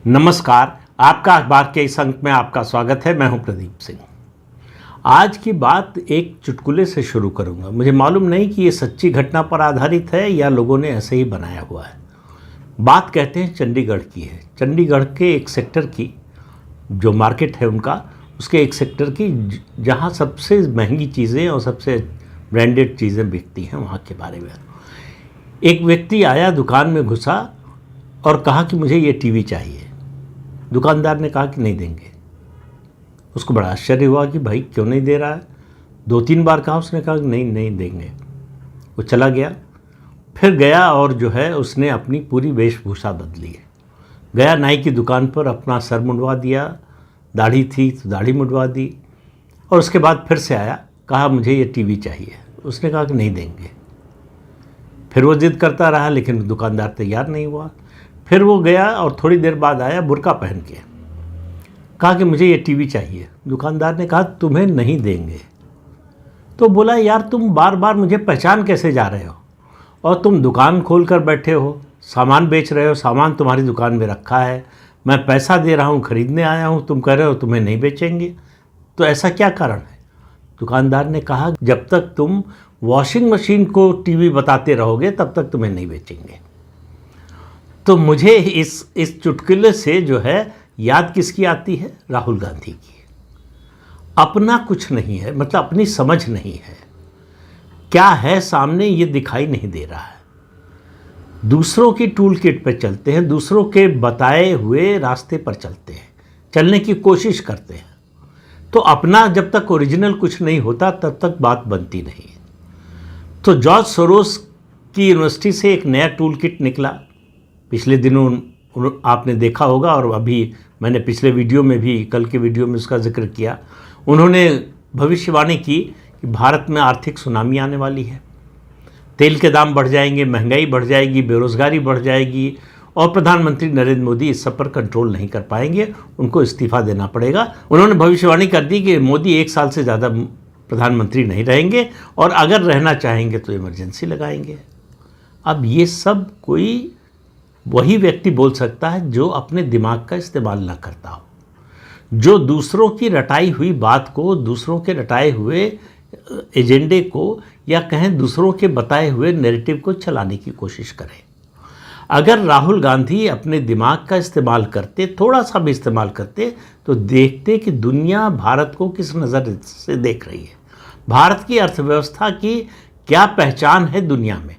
नमस्कार, आपका अखबार के इस अंक में आपका स्वागत है। मैं हूं प्रदीप सिंह। आज की बात एक चुटकुले से शुरू करूंगा। मुझे मालूम नहीं कि ये सच्ची घटना पर आधारित है या लोगों ने ऐसे ही बनाया हुआ है। बात कहते हैं चंडीगढ़ की है। चंडीगढ़ के एक सेक्टर की जो मार्केट है उनका, उसके एक सेक्टर की जहां सबसे महंगी चीज़ें और सबसे ब्रांडेड चीज़ें बिकती हैं, वहाँ के बारे में एक व्यक्ति आया, दुकान में घुसा और कहा कि मुझे ये टीवी चाहिए। दुकानदार ने कहा कि नहीं देंगे। उसको बड़ा आश्चर्य हुआ कि भाई क्यों नहीं दे रहा है। 2-3 बार कहा, उसने कहा कि नहीं देंगे। वो चला गया। फिर गया और जो है उसने अपनी पूरी वेशभूषा बदली है। गया नाई की दुकान पर, अपना सर मुंडवा दिया, दाढ़ी थी तो दाढ़ी मुंडवा दी, और उसके बाद फिर से आया, कहा मुझे ये टीवी चाहिए। उसने कहा कि नहीं देंगे। फिर वो जिद करता रहा, लेकिन दुकानदार तैयार नहीं हुआ। फिर वो गया और थोड़ी देर बाद आया बुर्का पहन के, कहा कि मुझे ये टीवी चाहिए। दुकानदार ने कहा तुम्हें नहीं देंगे। तो बोला यार, तुम बार बार मुझे पहचान कैसे जा रहे हो, और तुम दुकान खोल कर बैठे हो, सामान बेच रहे हो, सामान तुम्हारी दुकान में रखा है, मैं पैसा दे रहा हूँ, ख़रीदने आया हूँ, तुम कह रहे हो तुम्हें नहीं बेचेंगे, तो ऐसा क्या कारण है। दुकानदार ने कहा जब तक तुम वॉशिंग मशीन को टीवी बताते रहोगे तब तक तुम्हें नहीं बेचेंगे। तो मुझे इस चुटकुले से जो है याद किसकी आती है? राहुल गांधी की। अपना कुछ नहीं है, मतलब अपनी समझ नहीं है, क्या है सामने ये दिखाई नहीं दे रहा है। दूसरों की टूल किट पर चलते हैं, दूसरों के बताए हुए रास्ते पर चलते हैं, चलने की कोशिश करते हैं। तो अपना जब तक ओरिजिनल कुछ नहीं होता तब तक बात बनती नहीं। तो जॉर्ज सोरोस की यूनिवर्सिटी से एक नया टूल किट निकला। पिछले दिनों आपने देखा होगा, और अभी मैंने पिछले वीडियो में भी, कल के वीडियो में उसका जिक्र किया। उन्होंने भविष्यवाणी की कि भारत में आर्थिक सुनामी आने वाली है, तेल के दाम बढ़ जाएंगे, महंगाई बढ़ जाएगी, बेरोज़गारी बढ़ जाएगी, और प्रधानमंत्री नरेंद्र मोदी इस सब पर कंट्रोल नहीं कर पाएंगे, उनको इस्तीफा देना पड़ेगा। उन्होंने भविष्यवाणी कर दी कि मोदी 1 साल से ज़्यादा प्रधानमंत्री नहीं रहेंगे, और अगर रहना चाहेंगे तो इमरजेंसी लगाएंगे। अब ये सब कोई वही व्यक्ति बोल सकता है जो अपने दिमाग का इस्तेमाल ना करता हो, जो दूसरों की रटाई हुई बात को, दूसरों के रटाए हुए एजेंडे को, या कहें दूसरों के बताए हुए नैरेटिव को चलाने की कोशिश करे। अगर राहुल गांधी अपने दिमाग का इस्तेमाल करते, थोड़ा सा भी इस्तेमाल करते, तो देखते कि दुनिया भारत को किस नज़र से देख रही है, भारत की अर्थव्यवस्था की क्या पहचान है दुनिया में।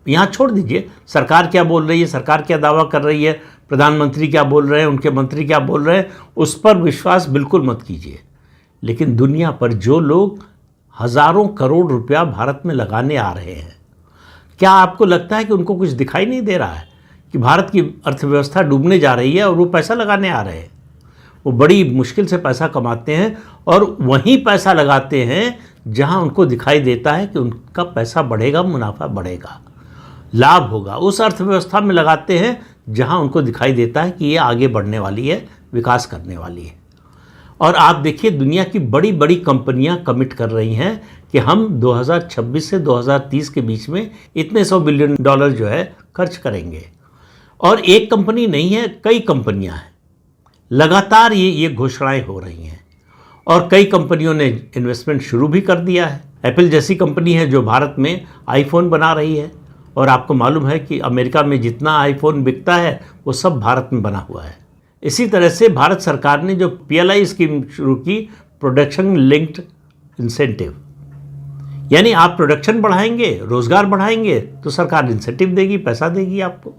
यहाँ छोड़ दीजिए सरकार क्या बोल रही है, सरकार क्या दावा कर रही है, प्रधानमंत्री क्या बोल रहे हैं, उनके मंत्री क्या बोल रहे हैं, उस पर विश्वास बिल्कुल मत कीजिए। लेकिन दुनिया पर जो लोग हज़ारों करोड़ रुपया भारत में लगाने आ रहे हैं, क्या आपको लगता है कि उनको कुछ दिखाई नहीं दे रहा है कि भारत की अर्थव्यवस्था डूबने जा रही है और वो पैसा लगाने आ रहे हैं? वो बड़ी मुश्किल से पैसा कमाते हैं और वहीं पैसा लगाते हैं जहां उनको दिखाई देता है कि उनका पैसा बढ़ेगा, मुनाफा बढ़ेगा, लाभ होगा। उस अर्थव्यवस्था में लगाते हैं जहां उनको दिखाई देता है कि ये आगे बढ़ने वाली है, विकास करने वाली है। और आप देखिए दुनिया की बड़ी बड़ी कंपनियां कमिट कर रही हैं कि हम 2026 से 2030 के बीच में इतने $100 बिलियन जो है खर्च करेंगे। और एक कंपनी नहीं है, कई कंपनियां हैं। लगातार ये घोषणाएं हो रही हैं, और कई कंपनियों ने इन्वेस्टमेंट शुरू भी कर दिया है। एप्पल जैसी कंपनी है जो भारत में आईफोन बना रही है, और आपको मालूम है कि अमेरिका में जितना आईफोन बिकता है वो सब भारत में बना हुआ है। इसी तरह से भारत सरकार ने जो PLI स्कीम शुरू की, प्रोडक्शन लिंक्ड इंसेंटिव, यानी आप प्रोडक्शन बढ़ाएंगे, रोज़गार बढ़ाएंगे तो सरकार इंसेंटिव देगी, पैसा देगी आपको।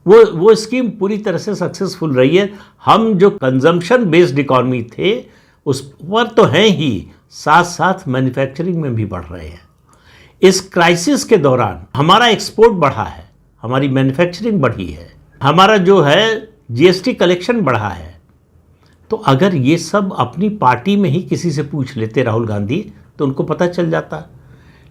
वो स्कीम पूरी तरह से सक्सेसफुल रही है। हम जो कंजम्पशन बेस्ड इकॉनमी थे उस पर तो हैं ही, साथ साथ मैन्युफैक्चरिंग में भी बढ़ रहे हैं। इस क्राइसिस के दौरान हमारा एक्सपोर्ट बढ़ा है, हमारी मैन्युफैक्चरिंग बढ़ी है, हमारा जो है GST कलेक्शन बढ़ा है। तो अगर ये सब अपनी पार्टी में ही किसी से पूछ लेते राहुल गांधी तो उनको पता चल जाता।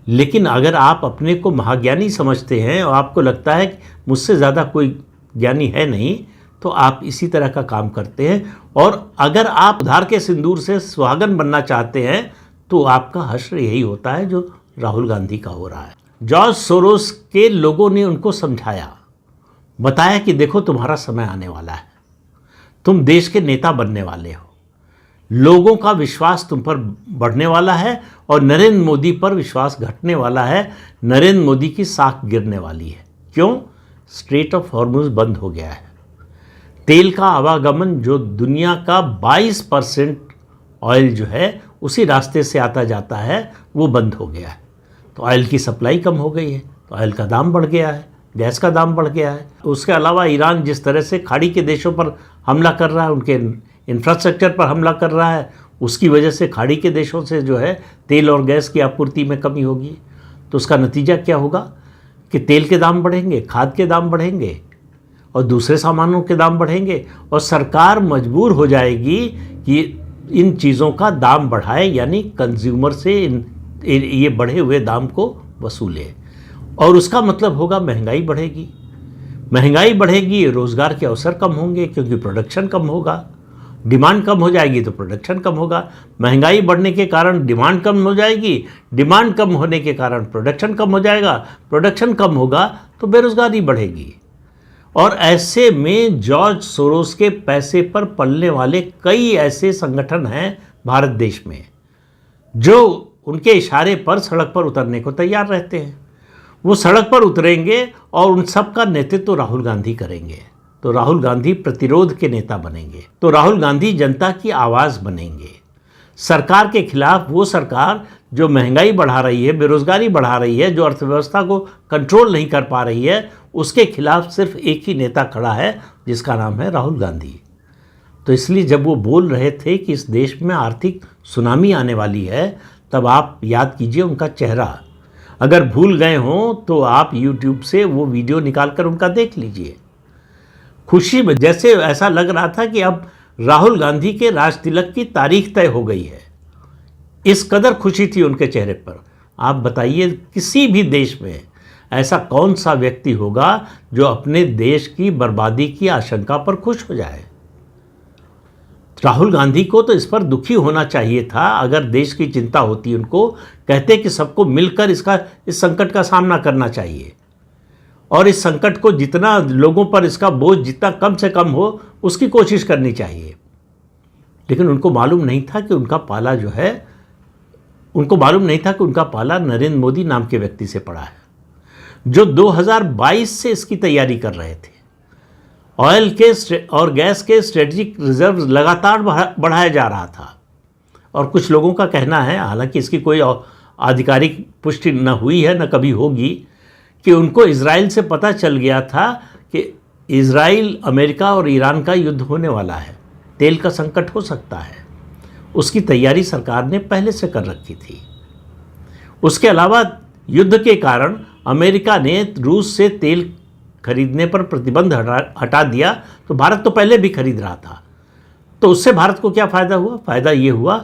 लेकिन अगर आप अपने को महाज्ञानी समझते हैं और आपको लगता है कि मुझसे ज़्यादा कोई ज्ञानी है नहीं, तो आप इसी तरह का काम करते हैं। और अगर आप उधार के सिंदूर से सुहागन बनना चाहते हैं तो आपका हश्र यही होता है जो राहुल गांधी का हो रहा है। जॉर्ज सोरोस के लोगों ने उनको समझाया, बताया कि देखो तुम्हारा समय आने वाला है, तुम देश के नेता बनने वाले हो, लोगों का विश्वास तुम पर बढ़ने वाला है और नरेंद्र मोदी पर विश्वास घटने वाला है, नरेंद्र मोदी की साख गिरने वाली है। क्यों? स्ट्रेट ऑफ हॉर्मुज बंद हो गया है। तेल का आवागमन, जो दुनिया का 22% ऑयल जो है उसी रास्ते से आता जाता है, वो बंद हो गया है। तो ऑयल की सप्लाई कम हो गई है, तो ऑयल का दाम बढ़ गया है, गैस का दाम बढ़ गया है। उसके अलावा ईरान जिस तरह से खाड़ी के देशों पर हमला कर रहा है, उनके इंफ्रास्ट्रक्चर पर हमला कर रहा है, उसकी वजह से खाड़ी के देशों से जो है तेल और गैस की आपूर्ति में कमी होगी। तो उसका नतीजा क्या होगा कि तेल के दाम बढ़ेंगे, खाद के दाम बढ़ेंगे और दूसरे सामानों के दाम बढ़ेंगे, और सरकार मजबूर हो जाएगी कि इन चीज़ों का दाम बढ़ाए, यानी कंज्यूमर से ये बढ़े हुए दाम को वसूले। और उसका मतलब होगा महंगाई बढ़ेगी। महंगाई बढ़ेगी, रोज़गार के अवसर कम होंगे क्योंकि प्रोडक्शन कम होगा। डिमांड कम हो जाएगी तो प्रोडक्शन कम होगा। महंगाई बढ़ने के कारण डिमांड कम हो जाएगी, डिमांड कम होने के कारण प्रोडक्शन कम हो जाएगा, प्रोडक्शन कम होगा तो बेरोज़गारी बढ़ेगी। और ऐसे में जॉर्ज सोरोस के पैसे पर पलने वाले कई ऐसे संगठन हैं भारत देश में जो उनके इशारे पर सड़क पर उतरने को तैयार रहते हैं। वो सड़क पर उतरेंगे और उन सब का नेतृत्व राहुल गांधी करेंगे। तो राहुल गांधी प्रतिरोध के नेता बनेंगे, तो राहुल गांधी जनता की आवाज़ बनेंगे। सरकार के खिलाफ वो सरकार जो महंगाई बढ़ा रही है, बेरोजगारी बढ़ा रही है, जो अर्थव्यवस्था को कंट्रोल नहीं कर पा रही है, उसके खिलाफ सिर्फ एक ही नेता खड़ा है जिसका नाम है राहुल गांधी। तो इसलिए जब वो बोल रहे थे कि इस देश में आर्थिक सुनामी आने वाली है, तब आप याद कीजिए उनका चेहरा। अगर भूल गए हों तो आप YouTube से वो वीडियो निकाल कर उनका देख लीजिए। खुशी में जैसे ऐसा लग रहा था कि अब राहुल गांधी के राज तिलक की तारीख तय हो गई है, इस कदर खुशी थी उनके चेहरे पर। आप बताइए किसी भी देश में ऐसा कौन सा व्यक्ति होगा जो अपने देश की बर्बादी की आशंका पर खुश हो जाए। राहुल गांधी को तो इस पर दुखी होना चाहिए था। अगर देश की चिंता होती उनको, कहते कि सबको मिलकर इस संकट का सामना करना चाहिए और इस संकट को जितना लोगों पर इसका बोझ जितना कम से कम हो उसकी कोशिश करनी चाहिए। लेकिन उनको मालूम नहीं था कि उनका पाला जो है, उनको मालूम नहीं था कि उनका पाला नरेंद्र मोदी नाम के व्यक्ति से पड़ा है, जो 2022 से इसकी तैयारी कर रहे थे। ऑयल के और गैस के स्ट्रेटजिक रिजर्व लगातार बढ़ाया जा रहा था और कुछ लोगों का कहना है, हालांकि इसकी कोई आधिकारिक पुष्टि न हुई है न कभी होगी, कि उनको इजराइल से पता चल गया था कि इजराइल, अमेरिका और ईरान का युद्ध होने वाला है, तेल का संकट हो सकता है। उसकी तैयारी सरकार ने पहले से कर रखी थी। उसके अलावा युद्ध के कारण अमेरिका ने रूस से तेल खरीदने पर प्रतिबंध हटा दिया, तो भारत तो पहले भी खरीद रहा था। तो उससे भारत को क्या फ़ायदा हुआ? फ़ायदा ये हुआ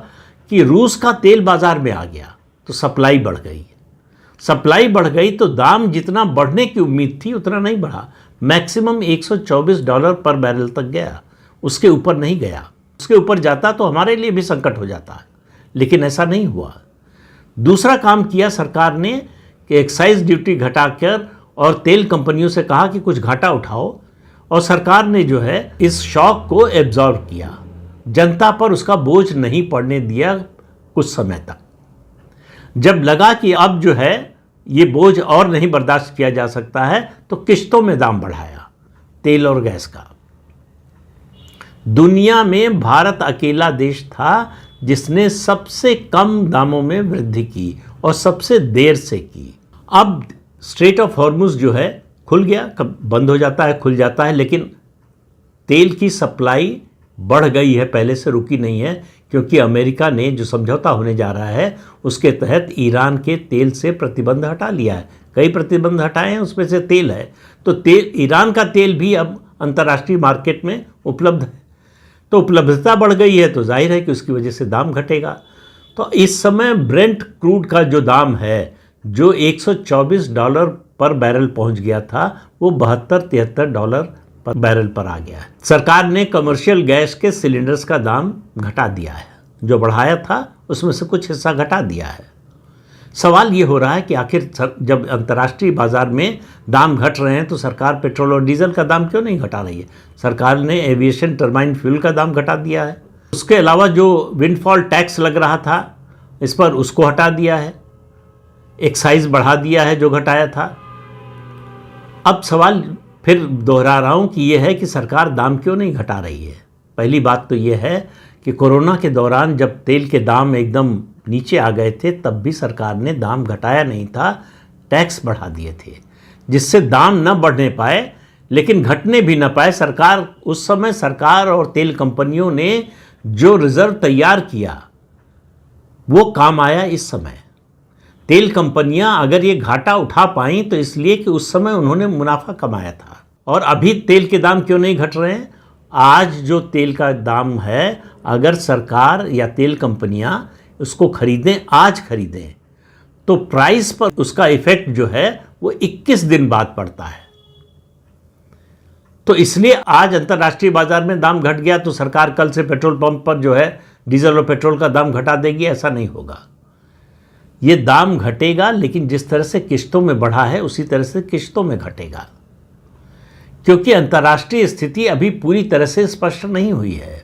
कि रूस का तेल बाज़ार में आ गया तो सप्लाई बढ़ गई। सप्लाई बढ़ गई तो दाम जितना बढ़ने की उम्मीद थी उतना नहीं बढ़ा। मैक्सिमम $124 पर बैरल तक गया, उसके ऊपर नहीं गया। उसके ऊपर जाता तो हमारे लिए भी संकट हो जाता, लेकिन ऐसा नहीं हुआ। दूसरा काम किया सरकार ने कि एक्साइज ड्यूटी घटाकर और तेल कंपनियों से कहा कि कुछ घाटा उठाओ, और सरकार ने जो है इस शॉक को एब्जॉर्व किया, जनता पर उसका बोझ नहीं पड़ने दिया कुछ समय तक। जब लगा कि अब जो है ये बोझ और नहीं बर्दाश्त किया जा सकता है, तो किश्तों में दाम बढ़ाया तेल और गैस का। दुनिया में भारत अकेला देश था जिसने सबसे कम दामों में वृद्धि की और सबसे देर से की। अब स्ट्रेट ऑफ हॉर्मुज जो है खुल गया, कब बंद हो जाता है खुल जाता है, लेकिन तेल की सप्लाई बढ़ गई है, पहले से रुकी नहीं है, क्योंकि अमेरिका ने जो समझौता होने जा रहा है उसके तहत ईरान के तेल से प्रतिबंध हटा लिया है। कई प्रतिबंध हटाए हैं, उसमें से तेल है। तो तेल, ईरान का तेल भी अब अंतर्राष्ट्रीय मार्केट में उपलब्ध है। तो उपलब्धता बढ़ गई है तो जाहिर है कि उसकी वजह से दाम घटेगा। तो इस समय ब्रेंट क्रूड का जो दाम है, जो $124 पर बैरल पहुंच गया था, वो $72-73 पर बैरल पर आ गया है। सरकार ने कमर्शियल गैस के सिलेंडर्स का दाम घटा दिया है, जो बढ़ाया था उसमें से कुछ हिस्सा घटा दिया है। सवाल ये हो रहा है कि आखिर जब अंतर्राष्ट्रीय बाजार में दाम घट रहे हैं तो सरकार पेट्रोल और डीजल का दाम क्यों नहीं घटा रही है? सरकार ने एविएशन टरबाइन फ्यूल का दाम घटा दिया है। उसके अलावा जो विंडफॉल टैक्स लग रहा था इस पर उसको हटा दिया है, एक्साइज बढ़ा दिया है जो घटाया था। अब सवाल फिर दोहरा रहा हूँ कि यह है कि सरकार दाम क्यों नहीं घटा रही है। पहली बात तो यह है कि कोरोना के दौरान जब तेल के दाम एकदम नीचे आ गए थे तब भी सरकार ने दाम घटाया नहीं था, टैक्स बढ़ा दिए थे जिससे दाम न बढ़ने पाए लेकिन घटने भी न पाए। उस समय सरकार और तेल कंपनियों ने जो रिजर्व तैयार किया वो काम आया। इस समय तेल कंपनियां अगर ये घाटा उठा पाई तो इसलिए कि उस समय उन्होंने मुनाफा कमाया था। और अभी तेल के दाम क्यों नहीं घट रहे हैं? आज जो तेल का दाम है, अगर सरकार या तेल कंपनियां उसको खरीदें, आज खरीदें, तो प्राइस पर उसका इफेक्ट जो है वो 21 दिन बाद पड़ता है। तो इसलिए आज अंतर्राष्ट्रीय बाजार में दाम घट गया तो सरकार कल से पेट्रोल पंप पर जो है डीजल और पेट्रोल का दाम घटा देगी, ऐसा नहीं होगा। ये दाम घटेगा लेकिन जिस तरह से किश्तों में बढ़ा है उसी तरह से किश्तों में घटेगा, क्योंकि अंतर्राष्ट्रीय स्थिति अभी पूरी तरह से स्पष्ट नहीं हुई है।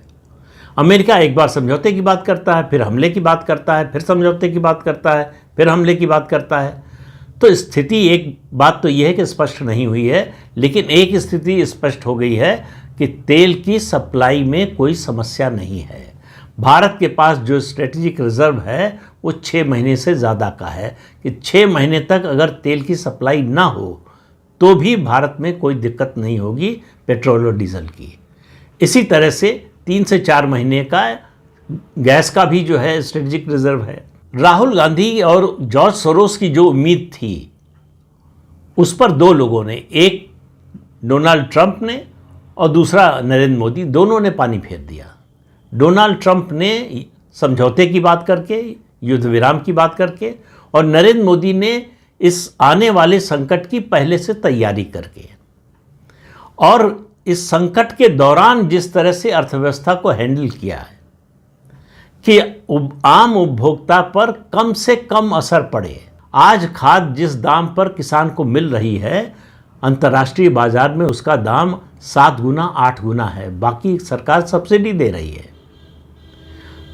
अमेरिका एक बार समझौते की बात करता है, फिर हमले की बात करता है, फिर समझौते की बात करता है, फिर हमले की बात करता है। तो स्थिति, एक बात तो यह है कि स्पष्ट नहीं हुई है, लेकिन एक स्थिति स्पष्ट हो गई है कि तेल की सप्लाई में कोई समस्या नहीं है। भारत के पास जो स्ट्रेटेजिक रिजर्व है वो 6 महीने से ज़्यादा का है कि 6 महीने तक अगर तेल की सप्लाई ना हो तो भी भारत में कोई दिक्कत नहीं होगी पेट्रोल और डीजल की। इसी तरह से 3 से 4 महीने का गैस का भी जो है स्ट्रेटेजिक रिजर्व है। राहुल गांधी और जॉर्ज सोरोस की जो उम्मीद थी उस पर दो लोगों ने, एक डोनाल्ड ट्रंप ने और दूसरा नरेंद्र मोदी, दोनों ने पानी फेर दिया। डोनाल्ड ट्रंप ने समझौते की बात करके, युद्ध विराम की बात करके, और नरेंद्र मोदी ने इस आने वाले संकट की पहले से तैयारी करके, और इस संकट के दौरान जिस तरह से अर्थव्यवस्था को हैंडल किया है कि आम उपभोक्ता पर कम से कम असर पड़े। आज खाद जिस दाम पर किसान को मिल रही है, अंतर्राष्ट्रीय बाजार में उसका दाम 7 गुना 8 गुना है, बाकी सरकार सब्सिडी दे रही है।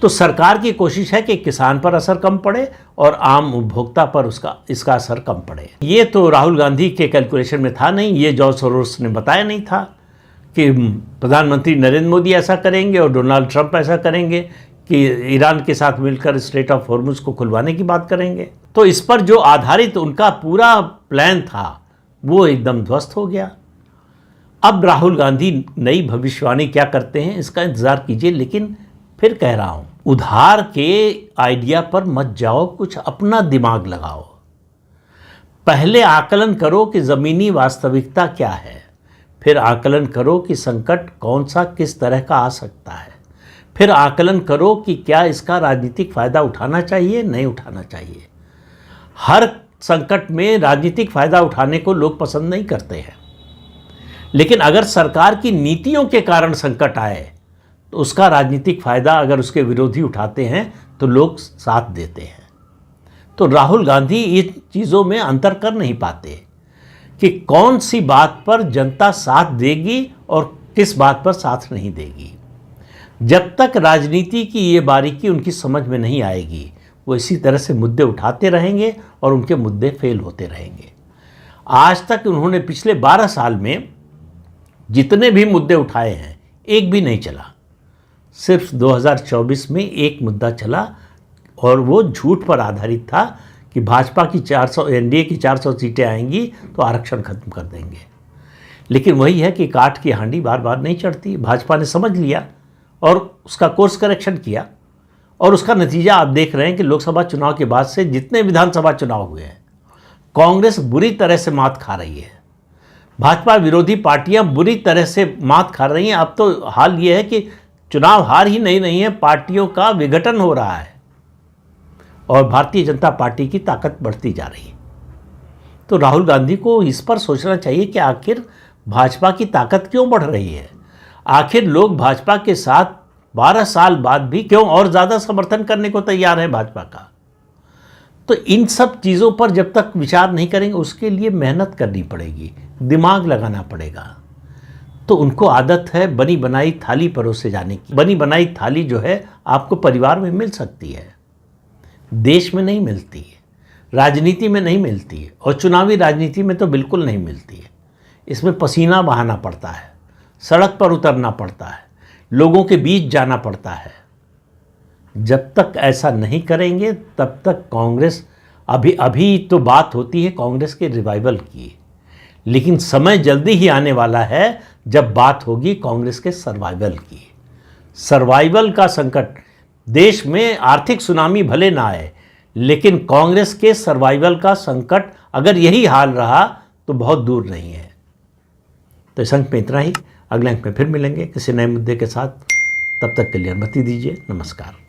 तो सरकार की कोशिश है कि किसान पर असर कम पड़े और आम उपभोक्ता पर इसका असर कम पड़े। ये तो राहुल गांधी के कैलकुलेशन में था नहीं, ये जॉर्ज सोरोस ने बताया नहीं था कि प्रधानमंत्री नरेंद्र मोदी ऐसा करेंगे और डोनाल्ड ट्रंप ऐसा करेंगे कि ईरान के साथ मिलकर स्ट्रेट ऑफ हॉर्मुज को खुलवाने की बात करेंगे। तो इस पर जो आधारित उनका पूरा प्लान था वो एकदम ध्वस्त हो गया। अब राहुल गांधी नई भविष्यवाणी क्या करते हैं इसका इंतजार कीजिए, लेकिन फिर कह रहा हूं, उधार के आइडिया पर मत जाओ, कुछ अपना दिमाग लगाओ। पहले आकलन करो कि ज़मीनी वास्तविकता क्या है, फिर आकलन करो कि संकट कौन सा किस तरह का आ सकता है, फिर आकलन करो कि क्या इसका राजनीतिक फ़ायदा उठाना चाहिए, नहीं उठाना चाहिए। हर संकट में राजनीतिक फ़ायदा उठाने को लोग पसंद नहीं करते हैं, लेकिन अगर सरकार की नीतियों के कारण संकट आए तो उसका राजनीतिक फ़ायदा अगर उसके विरोधी उठाते हैं तो लोग साथ देते हैं। तो राहुल गांधी इन चीज़ों में अंतर कर नहीं पाते कि कौन सी बात पर जनता साथ देगी और किस बात पर साथ नहीं देगी। जब तक राजनीति की ये बारीकी उनकी समझ में नहीं आएगी वो इसी तरह से मुद्दे उठाते रहेंगे और उनके मुद्दे फेल होते रहेंगे। आज तक उन्होंने पिछले 12 साल में जितने भी मुद्दे उठाए हैं एक भी नहीं चला। सिर्फ 2024 में एक मुद्दा चला और वो झूठ पर आधारित था कि भाजपा की 400 एनडीए की 400 सीटें आएंगी तो आरक्षण खत्म कर देंगे। लेकिन वही है कि काठ की हांडी बार बार नहीं चढ़ती। भाजपा ने समझ लिया और उसका कोर्स करेक्शन किया और उसका नतीजा आप देख रहे हैं कि लोकसभा चुनाव के बाद से जितने विधानसभा चुनाव हुए हैं कांग्रेस बुरी तरह से मात खा रही है, भाजपा विरोधी पार्टियां बुरी तरह से मात खा रही हैं। अब तो हाल ये है कि चुनाव हार ही नहीं है, पार्टियों का विघटन हो रहा है और भारतीय जनता पार्टी की ताकत बढ़ती जा रही है। तो राहुल गांधी को इस पर सोचना चाहिए कि आखिर भाजपा की ताकत क्यों बढ़ रही है, आखिर लोग भाजपा के साथ 12 साल बाद भी क्यों और ज़्यादा समर्थन करने को तैयार है भाजपा का। तो इन सब चीज़ों पर जब तक विचार नहीं करेंगे, उसके लिए मेहनत करनी पड़ेगी, दिमाग लगाना पड़ेगा। तो उनको आदत है बनी बनाई थाली परोसे जाने की। बनी बनाई थाली जो है आपको परिवार में मिल सकती है, देश में नहीं मिलती है, राजनीति में नहीं मिलती है, और चुनावी राजनीति में तो बिल्कुल नहीं मिलती है। इसमें पसीना बहाना पड़ता है, सड़क पर उतरना पड़ता है, लोगों के बीच जाना पड़ता है। जब तक ऐसा नहीं करेंगे तब तक कांग्रेस, अभी तो बात होती है कांग्रेस के रिवाइवल की, लेकिन समय जल्दी ही आने वाला है जब बात होगी कांग्रेस के सर्वाइवल की। सर्वाइवल का संकट, देश में आर्थिक सुनामी भले ना आए, लेकिन कांग्रेस के सर्वाइवल का संकट अगर यही हाल रहा तो बहुत दूर नहीं है। तो इस अंक में इतना ही। अगले अंक में फिर मिलेंगे किसी नए मुद्दे के साथ। तब तक के लिए अनुमति दीजिए। नमस्कार।